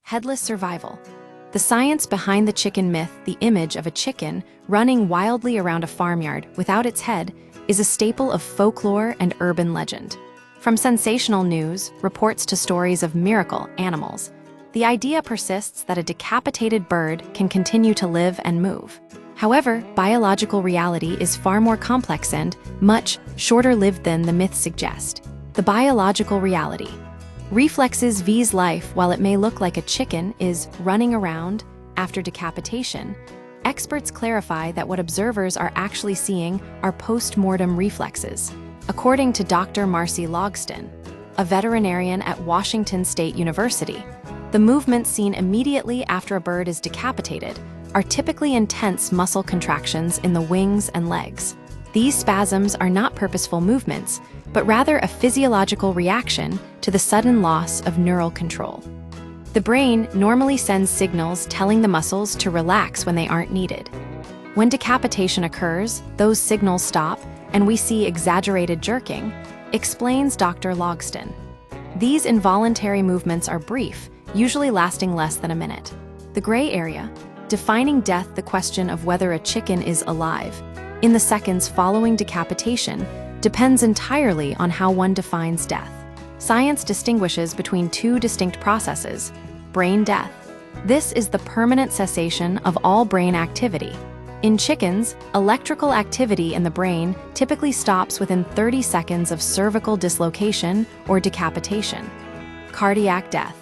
Headless survival. The science behind the chicken myth, the image of a chicken running wildly around a farmyard without its head, is a staple of folklore and urban legend. From sensational news, reports to stories of miracle animals, the idea persists that a decapitated bird can continue to live and move. However, biological reality is far more complex and much shorter-lived than the myths suggest. The biological reality. Reflexes vs. life. While it may look like a chicken is running around after decapitation, experts clarify that what observers are actually seeing are post-mortem reflexes. According to Dr. Marcy Logston, a veterinarian at Washington State University, the movements seen immediately after a bird is decapitated are typically intense muscle contractions in the wings and legs. These spasms are not purposeful movements, but rather a physiological reaction to the sudden loss of neural control. The brain normally sends signals telling the muscles to relax when they aren't needed. When decapitation occurs, those signals stop, and we see exaggerated jerking, explains Dr. Logston. These involuntary movements are brief, usually lasting less than a minute. The gray area, defining death, the question of whether a chicken is alive in the seconds following decapitation, depends entirely on how one defines death. Science distinguishes between two distinct processes: brain death. This is the permanent cessation of all brain activity. In chickens, electrical activity in the brain typically stops within 30 seconds of cervical dislocation or decapitation. Cardiac death.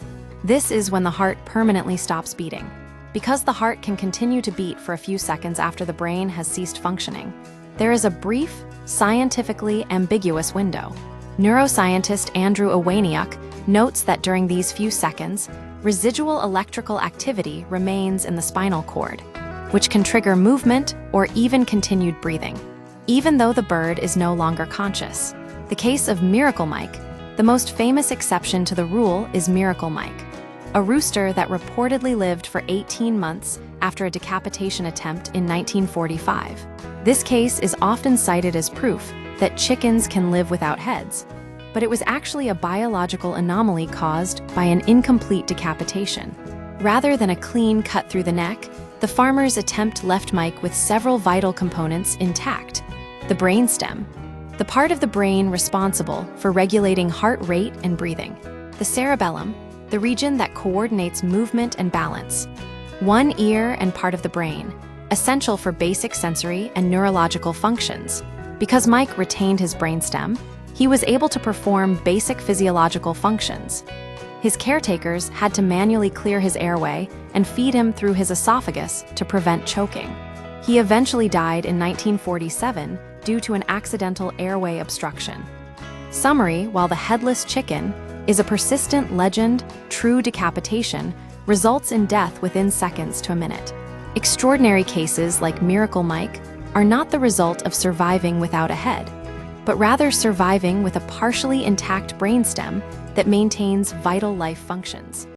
This is when the heart permanently stops beating. Because the heart can continue to beat for a few seconds after the brain has ceased functioning, there is a brief, scientifically ambiguous window. Neuroscientist Andrew Owaniuk notes that during these few seconds, residual electrical activity remains in the spinal cord, which can trigger movement or even continued breathing, even though the bird is no longer conscious. The case of Miracle Mike, the most famous exception to the rule, is Miracle Mike, a rooster that reportedly lived for 18 months after a decapitation attempt in 1945. This case is often cited as proof that chickens can live without heads, but it was actually a biological anomaly caused by an incomplete decapitation. Rather than a clean cut through the neck, the farmer's attempt left Mike with several vital components intact. The brainstem, the part of the brain responsible for regulating heart rate and breathing. The cerebellum, the region that coordinates movement and balance. One ear and part of the brain, essential for basic sensory and neurological functions. Because Mike retained his brainstem, he was able to perform basic physiological functions. His caretakers had to manually clear his airway and feed him through his esophagus to prevent choking. He eventually died in 1947 due to an accidental airway obstruction. Summary: while the headless chicken is a persistent legend, true decapitation results in death within seconds to a minute. Extraordinary cases like Miracle Mike are not the result of surviving without a head, but rather surviving with a partially intact brainstem that maintains vital life functions.